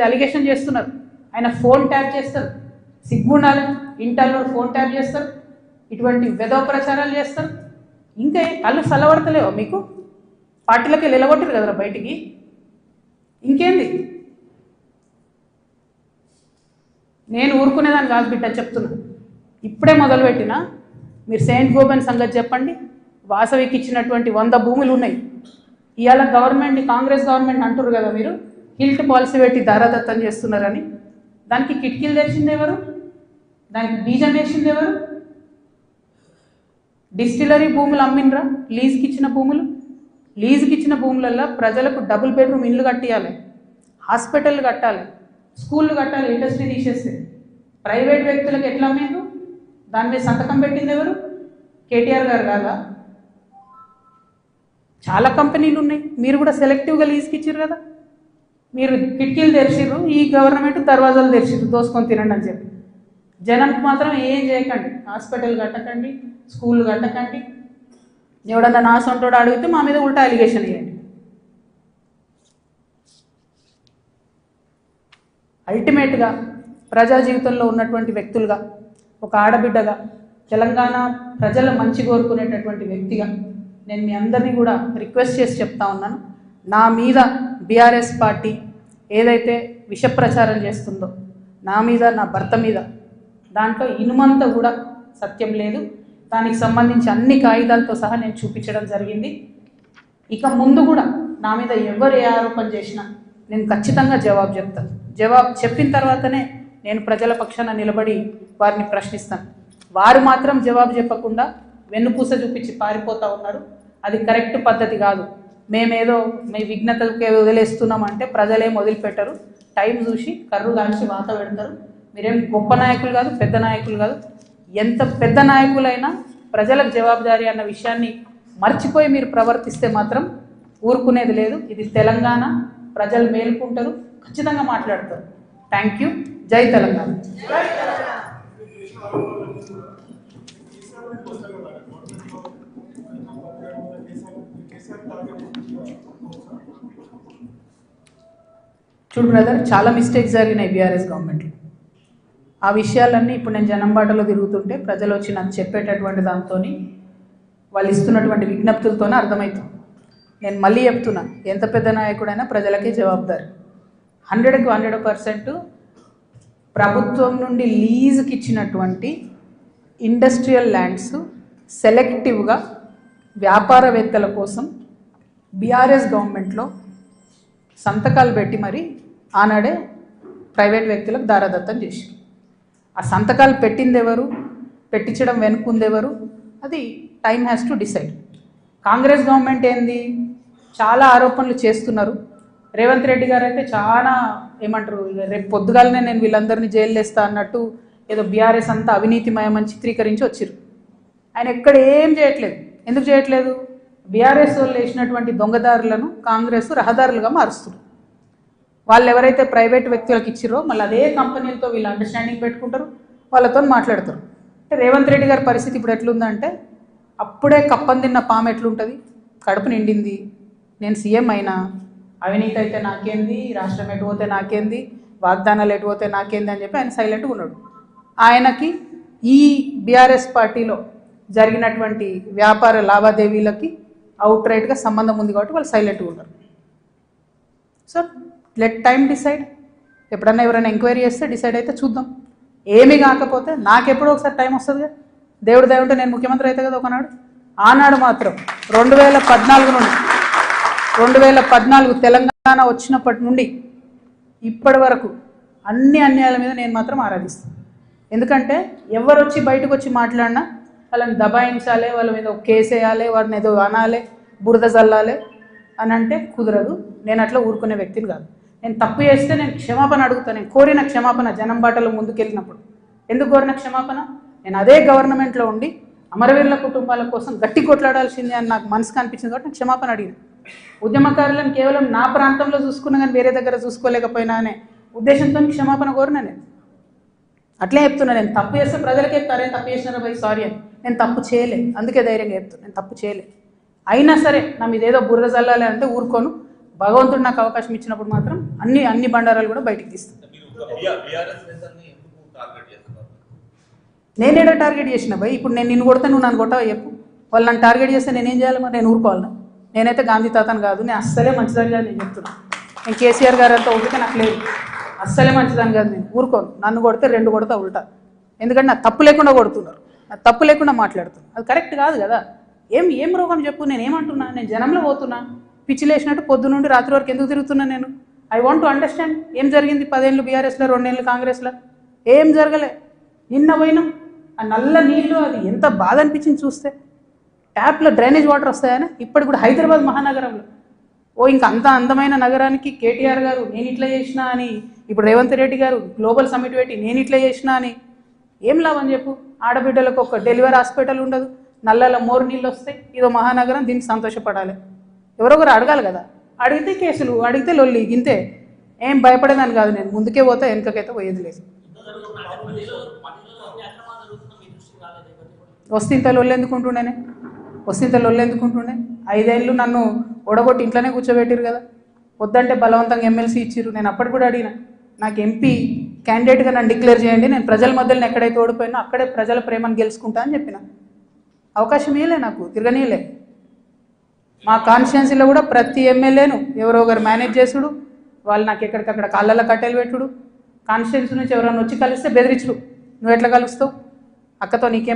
Allegation చేస్తున్నారు. ఆయన phone tap చేస్తారు, సిగ్గుండాలి, ఇంటర్లో ఫోన్ ట్యాప్ చేస్తారు, ఇటువంటి వెధవ ప్రచారాలు చేస్తారు. ఇంకా కళ్ళు చల్లబడతలేవా మీకు? పార్టీలకి నిలబొట్టారు కదరా బయటికి, ఇంకేంది? నేను ఊరుకునేదాన్ని కాదు బిడ్డ, చెప్తున్నా. ఇప్పుడే మొదలుపెట్టినా. మీరు సెయింట్ గోబెన్ సంగతి చెప్పండి. వాసవికి ఇచ్చినటువంటి 100 భూములు ఉన్నాయి. ఇవాళ గవర్నమెంట్, కాంగ్రెస్ గవర్నమెంట్ అంటారు కదా మీరు, హిల్ట్ పాలసీ పెట్టి దారాదత్తం చేస్తున్నారని. దానికి కిటికీలు తెరిచింది ఎవరు? దానికి బీజం వేసింది ఎవరు? డిస్టిలరీ భూములు అమ్మినరా? లీజుకి ఇచ్చిన భూములు. లీజుకి ఇచ్చిన భూములలో ప్రజలకు డబుల్ బెడ్రూమ్ ఇల్లు కట్టియాలి, హాస్పిటల్ కట్టాలి, స్కూళ్ళు కట్టాలి. ఇండస్ట్రీ తీసేస్తే ప్రైవేట్ వ్యక్తులకు ఎట్లా అమ్మిండ్రు? దాని మీద సంతకం పెట్టింది ఎవరు? కేటీఆర్ గారు కాదా? చాలా కంపెనీలు ఉన్నాయి, మీరు కూడా సెలెక్టివ్గా లీజుకి ఇచ్చారు కదా. మీరు కిటికీలు తెరిచిర్రు, ఈ గవర్నమెంట్ దర్వాజాలు తెరిచిర్రు దోసుకొని తినండి అని చెప్పి. జనానికి మాత్రం ఏం చేయకండి, హాస్పిటల్ కట్టకండి, స్కూళ్ళు కట్టకండి. ఎవడన్నా నా సొంటోడు అడిగితే మా మీద ఉల్టా అలిగేషన్ ఇవ్వండి. అల్టిమేట్గా ప్రజా జీవితంలో ఉన్నటువంటి వ్యక్తులుగా, ఒక ఆడబిడ్డగా, తెలంగాణ ప్రజల మంచి కోరుకునేటటువంటి వ్యక్తిగా నేను మీ అందరినీ కూడా రిక్వెస్ట్ చేసి చెప్తా ఉన్నాను. నా మీద బీఆర్ఎస్ పార్టీ ఏదైతే విష ప్రచారం చేస్తుందో, నా మీద, నా భర్త మీద, దాంట్లో ఇనుమంతా కూడా సత్యం లేదు. దానికి సంబంధించి అన్ని కాగితాలతో సహా నేను చూపించడం జరిగింది. ఇక ముందు కూడా నా మీద ఎవరు ఏ ఆరోపణ చేసినా నేను ఖచ్చితంగా జవాబు చెప్తాను. జవాబు చెప్పిన తర్వాతనే నేను ప్రజల పక్షాన నిలబడి వారిని ప్రశ్నిస్తాను. వారు మాత్రం జవాబు చెప్పకుండా వెన్నుపూస చూపించి పారిపోతూ ఉన్నారు. అది కరెక్ట్ పద్ధతి కాదు. మేమేదో మీ విఘ్నతలకే వదిలేస్తున్నామంటే ప్రజలేం వదిలిపెట్టరు. టైం చూసి కర్రు దాల్చి వాత పెడతారు. మీరేం గొప్ప నాయకులు కాదు, పెద్ద నాయకులు కాదు. ఎంత పెద్ద నాయకులైనా ప్రజలకు జవాబుదారీ అన్న విషయాన్ని మర్చిపోయి మీరు ప్రవర్తిస్తే మాత్రం ఊరుకునేది లేదు. ఇది తెలంగాణ, ప్రజలు మేలుకుంటారు, ఖచ్చితంగా మాట్లాడతారు. Thank you. జై తెలంగాణ. చూడు బ్రదర్, చాలా మిస్టేక్స్ జరిగినాయి బీఆర్ఎస్ గవర్నమెంట్లో. ఆ విషయాలన్నీ ఇప్పుడు నేను జనంబాటలో తిరుగుతుంటే ప్రజలు వచ్చి నాకు చెప్పేటటువంటి దాంతో, వాళ్ళు ఇస్తున్నటువంటి విజ్ఞప్తులతోనే అర్థమవుతుంది. నేను మళ్ళీ చెప్తున్నా, ఎంత పెద్ద నాయకుడైనా ప్రజలకే జవాబుదారి. 100కి 100% ప్రభుత్వం నుండి లీజుకి ఇచ్చినటువంటి ఇండస్ట్రియల్ ల్యాండ్స్ సెలెక్టివ్గా వ్యాపారవేత్తల కోసం బీఆర్ఎస్ గవర్నమెంట్లో సంతకాలు పెట్టి మరి ఆనాడే ప్రైవేట్ వ్యక్తులకు దారాదత్తం చేశారు. ఆ సంతకాలు పెట్టింది ఎవరు, పెట్టించడం వెనుకుందెవరు, అది time has to decide. Congress government ఏంది, చాలా ఆరోపణలు చేస్తున్నారు. రేవంత్ రెడ్డి గారు అయితే చాలా ఏమంటారు, రేపు పొద్దుగాలనే నేను వీళ్ళందరినీ జైలు వేస్తా అన్నట్టు ఏదో బీఆర్ఎస్ అంతా అవినీతిమయమని చిత్రీకరించి వచ్చారు. ఆయన ఎక్కడ ఏం చేయట్లేదు. ఎందుకు చేయట్లేదు? బీఆర్ఎస్ వాళ్ళు వేసినటువంటి దొంగదారులను కాంగ్రెస్ రహదారులుగా మారుస్తారు. వాళ్ళు ఎవరైతే ప్రైవేట్ వ్యక్తులకు ఇచ్చిరో మళ్ళీ అదే కంపెనీలతో వీళ్ళు అండర్స్టాండింగ్ పెట్టుకుంటారు, వాళ్ళతో మాట్లాడతారు. అంటే రేవంత్ రెడ్డి గారి పరిస్థితి ఇప్పుడు ఎట్లుందంటే, అప్పుడే కప్పం తిన్న పాము ఎట్లుంటుంది, కడుపు నిండింది, నేను సీఎం అయినా, అవినీతి అయితే నాకేంది, రాష్ట్రం ఎటు పోతే నాకేంది, వాగ్దానాలు ఎటు పోతే నాకేంది అని చెప్పి ఆయన సైలెంట్గా ఉన్నాడు. ఆయనకి ఈ బీఆర్ఎస్ పార్టీలో జరిగినటువంటి వ్యాపార లావాదేవీలకి అవుట్ రైట్గా సంబంధం ఉంది కాబట్టి వాళ్ళు సైలెంట్గా ఉన్నారు. So let time decide. ఎప్పుడన్నా ఎవరైనా ఎంక్వైరీ చేస్తే డిసైడ్ అయితే చూద్దాం. ఏమీ కాకపోతే నాకెప్పుడో ఒకసారి టైం వస్తుంది కదా, దేవుడు దయ ఉంటే నేను ముఖ్యమంత్రి అయితే కదా ఒకనాడు. ఆనాడు మాత్రం 2014 నుండి 2014 తెలంగాణ వచ్చినప్పటి నుండి ఇప్పటి వరకు అన్ని అన్యాయాల మీద నేను మాత్రం ఆరాధిస్తాను. ఎందుకంటే ఎవరు వచ్చి బయటకు వచ్చి మాట్లాడినా వాళ్ళని దబాయించాలి, వాళ్ళ మీద ఒక కేసు వేయాలి, వారిని ఏదో అనాలి, బురద చల్లాలి అని అంటే కుదరదు. నేను అట్లా ఊరుకునే వ్యక్తిని కాదు. నేను తప్పు చేస్తే నేను క్షమాపణ అడుగుతాను. నేను కోరిన క్షమాపణ జనం బాటలో ముందుకెళ్ళినప్పుడు. ఎందుకు కోరిన క్షమాపణ? నేను అదే గవర్నమెంట్లో ఉండి అమరవీరుల కుటుంబాల కోసం గట్టి కొట్లాడాల్సిందే అని నాకు మనసుకు అనిపించింది కాబట్టి నేను క్షమాపణ అడిగాను. ఉద్యమకారులను కేవలం నా ప్రాంతంలో చూసుకున్నా కానీ వేరే దగ్గర చూసుకోలేకపోయినా అనే ఉద్దేశంతో క్షమాపణ కోరినా నేను. అట్లే చెప్తున్నా, నేను తప్పు చేస్తే ప్రజలకే చెప్తారే తప్పు చేసినారా భయ్ సారీ అని. నేను తప్పు చేయలేదు, అందుకే ధైర్యంగా చెప్తాను నేను తప్పు చేయలేదు. అయినా సరే నా మీద ఏదో బుర్ర చల్లాలి అంటే ఊరుకోను. భగవంతుడు నాకు అవకాశం ఇచ్చినప్పుడు మాత్రం అన్ని బండారాలు కూడా బయటికి తీస్తాను. నేనేడా టార్గెట్ చేసిన భయ్? ఇప్పుడు నేను నిన్ను కొడితే నువ్వు నన్ను కొట్టవా చెప్పు? వాళ్ళు నన్ను టార్గెట్ చేస్తే నేనేం చేయాలి? మరి నేను ఊరుకోవాలా? నేనైతే గాంధీ తాతను కాదు, నేను అస్సలే మంచిదని కాదు నేను చెప్తున్నాను. నేను కేసీఆర్ గారు అంతా ఓపిక నాకు లేదు, అస్సలే మంచిదని కాదు, నేను ఊరుకోను. నన్ను కొడితే 2 కొడతా ఉల్టా. ఎందుకంటే నాకు తప్పు లేకుండా కొడుతున్నారు, నాకు తప్పు లేకుండా మాట్లాడుతున్నారు. అది కరెక్ట్ కాదు కదా. ఏం రోగం చెప్పు? నేను ఏమంటున్నా? నేను జనంలో పోతున్నా, పిచ్చిలేసినట్టు పొద్దు నుండి రాత్రి వరకు ఎందుకు తిరుగుతున్నా నేను? ఐ వాంట్ టు అండర్స్టాండ్ ఏం జరిగింది. 10 ఏళ్ళు బీఆర్ఎస్లో, 2 ఏళ్ళు కాంగ్రెస్లో, ఏం జరగలే. నిన్న పోయినాం, ఆ నల్ల నీళ్ళు అది ఎంత బాధ అనిపించింది చూస్తే. ట్యాప్లో డ్రైనేజ్ వాటర్ వస్తాయని ఇప్పటికి కూడా హైదరాబాద్ మహానగరంలో. ఇంకా అంత అందమైన నగరానికి కేటీఆర్ గారు నేను ఇట్లా చేసినా అని, ఇప్పుడు రేవంత్ రెడ్డి గారు గ్లోబల్ సమిట్ పెట్టి నేను ఇట్లా చేసినా అని, ఏం లాభం చెప్పు? ఆడబిడ్డలకు ఒక డెలివరీ హాస్పిటల్ ఉండదు, నల్లలో మోరు నీళ్ళు వస్తాయి, ఇదో మహానగరం, దీనికి సంతోషపడాలి. ఎవరొకరు అడగాలి కదా. అడిగితే కేసులు, అడిగితే లొల్లి, ఇంతే. ఏం భయపడేదాన్ని కాదు నేను, ముందుకే పోతా, వెనుకకైతే పోయేది లేదు. వస్తే లొల్లెందుకుంటుండేనే? 5 ఏళ్ళు నన్ను ఓడగొట్టి ఇంట్లోనే కూర్చోబెట్టిరు కదా. వద్దంటే బలవంతంగా ఎమ్మెల్సీ ఇచ్చిర్రు. నేను అప్పటి కూడా అడిగిన, నాకు ఎంపీ క్యాండిడేట్గా నన్ను డిక్లేర్ చేయండి, నేను ప్రజల మధ్యలో ఎక్కడైతే ఓడిపోయినా అక్కడే ప్రజల ప్రేమను గెలుచుకుంటా అని చెప్పిన. అవకాశం ఇవ్వలే, నాకు తిరగనీయలే. మా కాన్స్టిట్యున్సీలో కూడా ప్రతి ఎమ్మెల్యేను ఎవరో ఒకరు మేనేజ్ చేసుడు, వాళ్ళు నాకు ఎక్కడికక్కడ కాళ్ళల్లో కట్టెలు పెట్టుడు, కాన్స్టిట్యున్సీ నుంచి ఎవరైనా వచ్చి కలిస్తే బెదిరించుడు. నువ్వు ఎట్లా కలుస్తావు? అక్కతో నీకేం